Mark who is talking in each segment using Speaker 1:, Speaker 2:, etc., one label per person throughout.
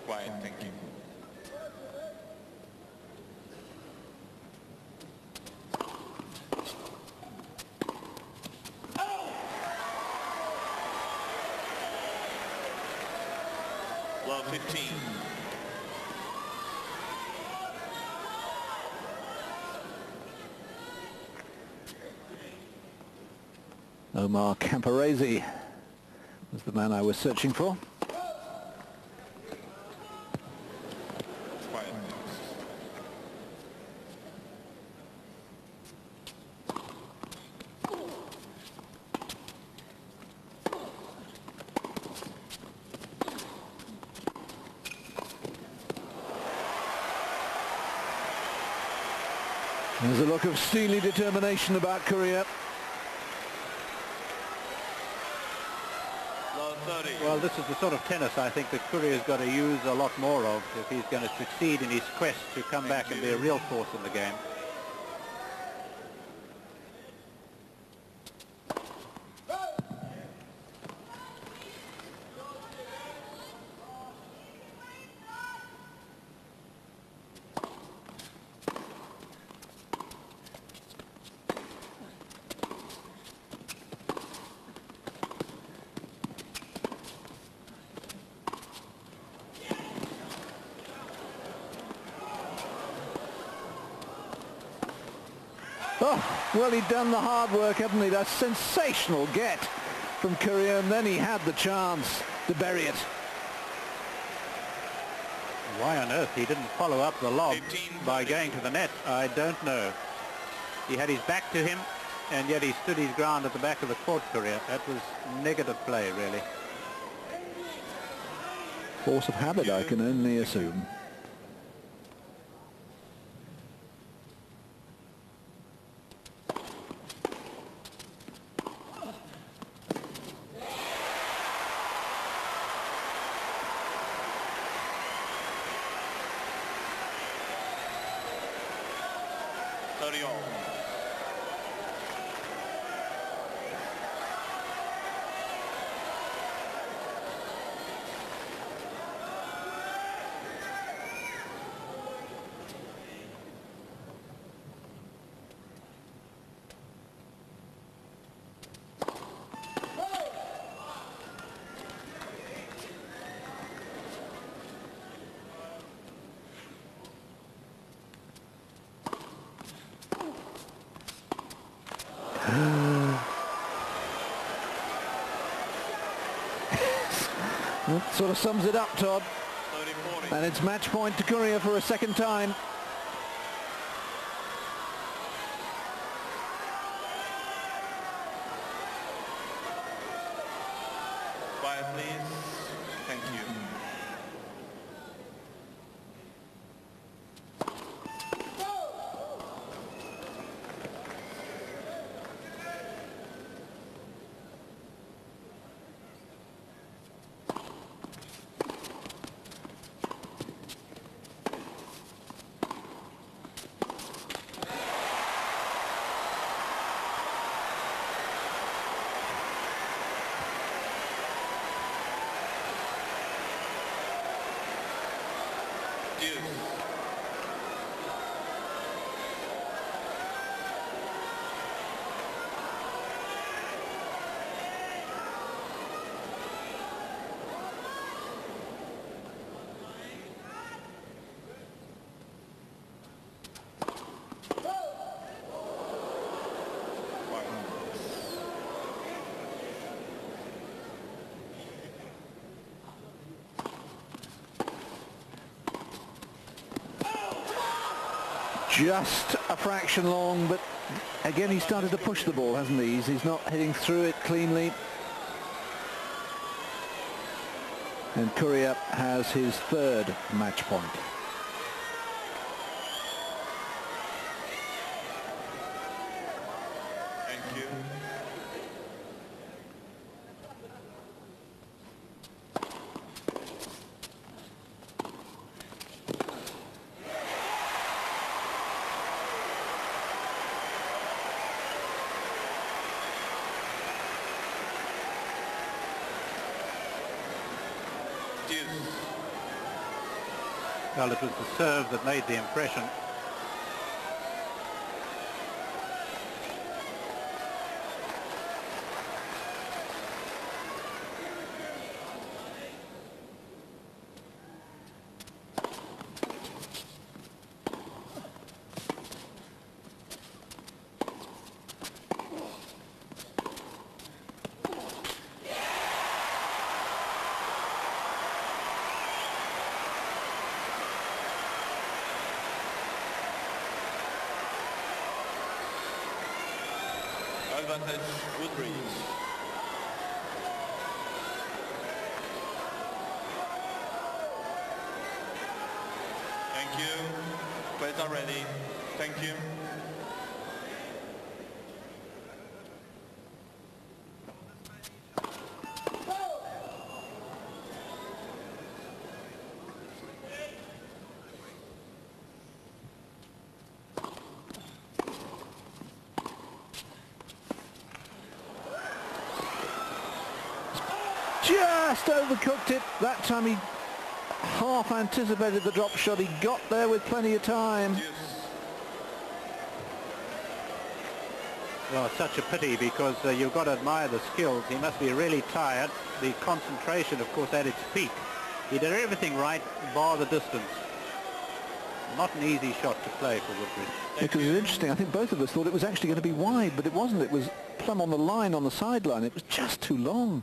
Speaker 1: Quiet, thank you. Love 15.
Speaker 2: Omar Camporese was the man I was searching for.
Speaker 1: Quiet.
Speaker 2: There's a look of steely determination about courier.
Speaker 3: Well, this is the sort of tennis I think that Courier's got to use a lot more of if he's going to succeed in his quest to come back and be a real force in the game.
Speaker 2: Oh, well, he'd done the hard work, hadn't he? That sensational get from Courier, and then he had the chance to bury it.
Speaker 3: Why on earth he didn't follow up the lob by going to the net, I don't know. He had his back to him, and yet he stood his ground at the back of the court, Courier. That was negative play, really.
Speaker 2: Force of habit, I can only assume. That sort of sums it up, Todd.
Speaker 1: 30-40.
Speaker 2: And it's match point to Courier for a second time.
Speaker 1: Quiet, please. Thank you.
Speaker 2: Just a fraction long, but again he started to push the ball, hasn't he? He's not hitting through it cleanly. And Courier has his third match point.
Speaker 1: Thank you.
Speaker 3: Well, it was the serve that made the impression.
Speaker 1: Advantage, woodbridge. Thank you. Plates are ready. Thank you.
Speaker 2: Just overcooked it. That time he half anticipated the drop shot. He got there with plenty of time.
Speaker 1: Yes.
Speaker 3: Well, such a pity, because you've got to admire the skills. He must be really tired. The concentration, of course, at its peak. He did everything right, bar the distance. Not an easy shot to play for Woodbridge.
Speaker 2: Because it's interesting. I think both of us thought it was actually going to be wide, but it wasn't. It was plumb on the line, on the sideline. It was just too long.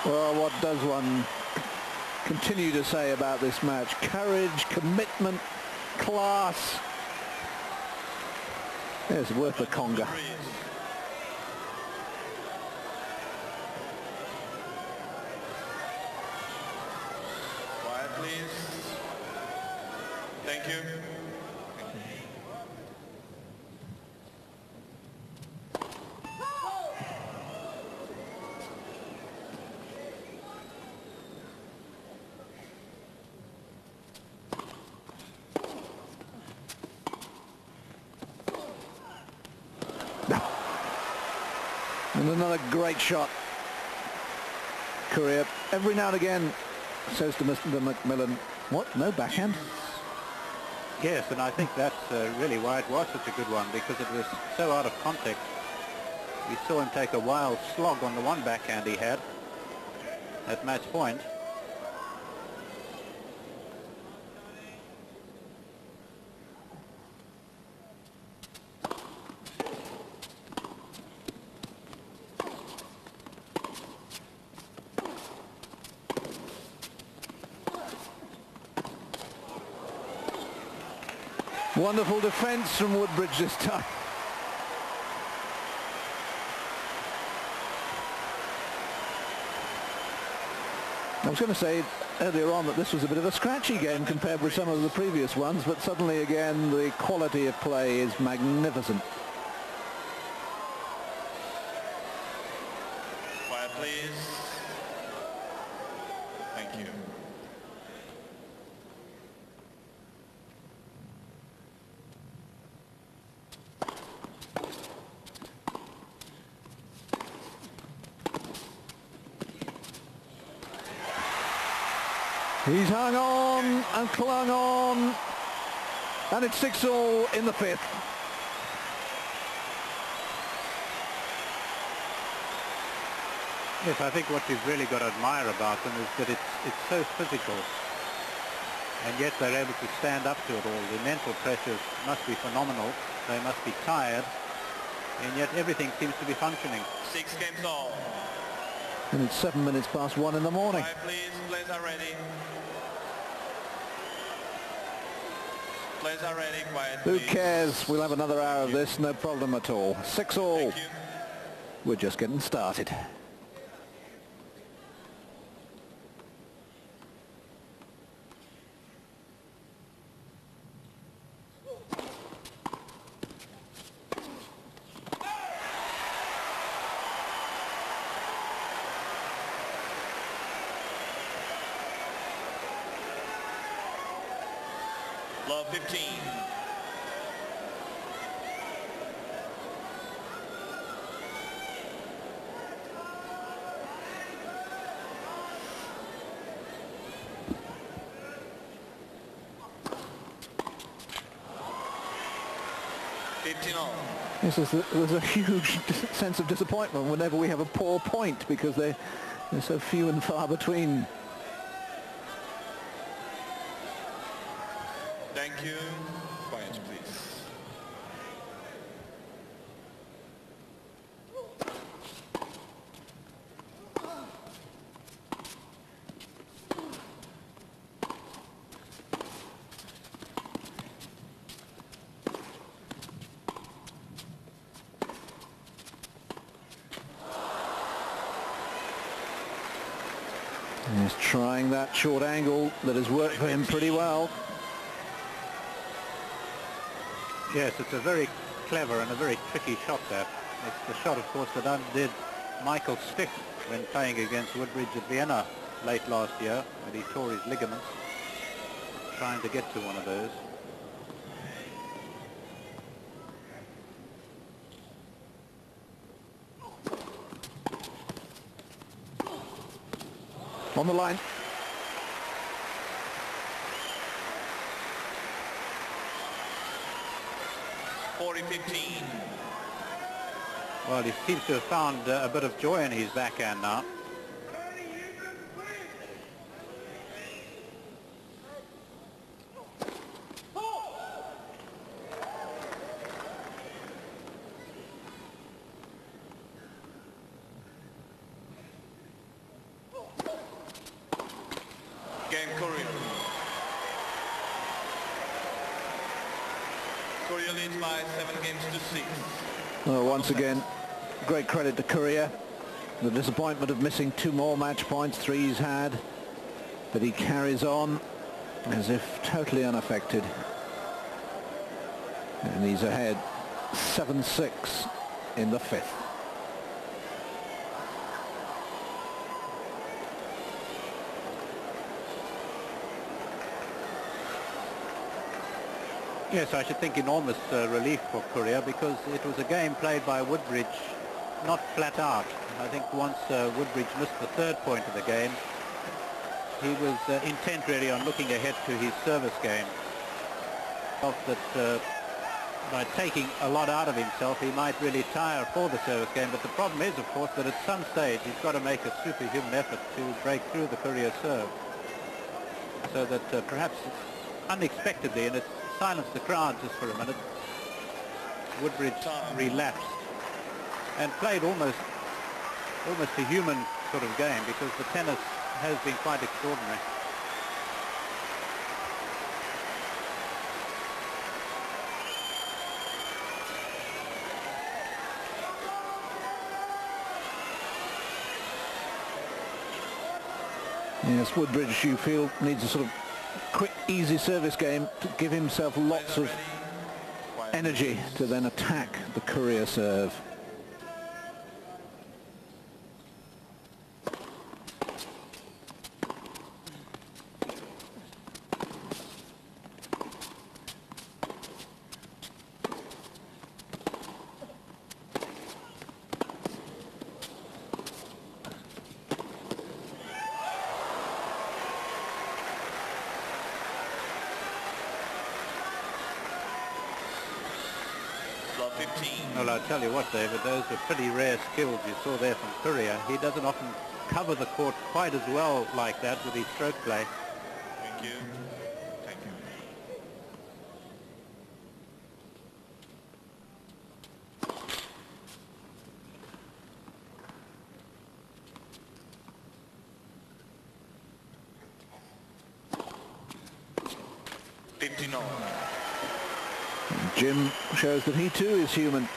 Speaker 2: Well, what does one continue to say about this match? Courage, commitment, class. It's worth the conga.
Speaker 1: Quiet, please. Thank you.
Speaker 2: And another great shot. Courier, every now and again, says to Mr. Macmillan, what, no backhand?
Speaker 3: Yes, and I think that's really why it was such a good one, because it was so out of context. We saw him take a wild slog on the one backhand he had at match point.
Speaker 2: Wonderful defence from Woodbridge this time. I was going to say earlier on that this was a bit of a scratchy game compared with some of the previous ones, but suddenly again the quality of play is magnificent.
Speaker 1: Quiet, please. Thank you.
Speaker 2: He's hung on and clung on, and it's 6-all in the fifth.
Speaker 3: Yes, I think what you've really got to admire about them is that it's so physical, and yet they're able to stand up to it all. The mental pressures must be phenomenal. They must be tired, and yet everything seems to be functioning.
Speaker 1: 6 games all.
Speaker 2: And it's 7 minutes past 1 in the morning.
Speaker 1: Quiet, please. Plates are ready. Plates are ready. Quiet,
Speaker 2: Who
Speaker 1: please.
Speaker 2: cares? We'll have another hour of this, no problem at all. 6-all.
Speaker 1: Thank you.
Speaker 2: We're just getting started.
Speaker 1: Love 15. 15 all.
Speaker 2: There's a huge sense of disappointment whenever we have a poor point because they're so few and far between.
Speaker 1: Thank you. Quiet, please.
Speaker 2: He's trying that short angle that has worked for him pretty well.
Speaker 3: Yes, it's a very clever and a very tricky shot there. It's the shot, of course, that undid Michael Stick when playing against Woodbridge at Vienna late last year, when he tore his ligaments, trying to get to one of those.
Speaker 2: On the line.
Speaker 3: Well, he seems to have found a bit of joy in his backhand now.
Speaker 1: Game courier. Courier leads by 7 games to 6.
Speaker 2: Well, once again, great credit to Courier. The disappointment of missing 2 more match points, 3 he's had, but he carries on as if totally unaffected. And he's ahead 7-6 in the 5th.
Speaker 3: Yes, I should think enormous relief for Courier, because it was a game played by Woodbridge not flat out. I think once Woodbridge missed the 3rd point of the game, he was intent really on looking ahead to his service game. Felt that by taking a lot out of himself, he might really tire for the service game. But the problem is, of course, that at some stage he's got to make a superhuman effort to break through the Courier serve, so that perhaps unexpectedly, and it silenced the crowd just for a minute, Woodbridge relapsed and played almost a human sort of game, because the tennis has been quite extraordinary.
Speaker 2: Yes, Woodbridge, you feel, needs a sort of quick, easy service game to give himself lots of energy to then attack the Courier serve.
Speaker 3: Well, I'll tell you what, David, those were pretty rare skills you saw there from Courier. He doesn't often cover the court quite as well like that with his stroke play.
Speaker 1: Thank you. Thank you. 15 all.
Speaker 2: Jim shows that he too is human.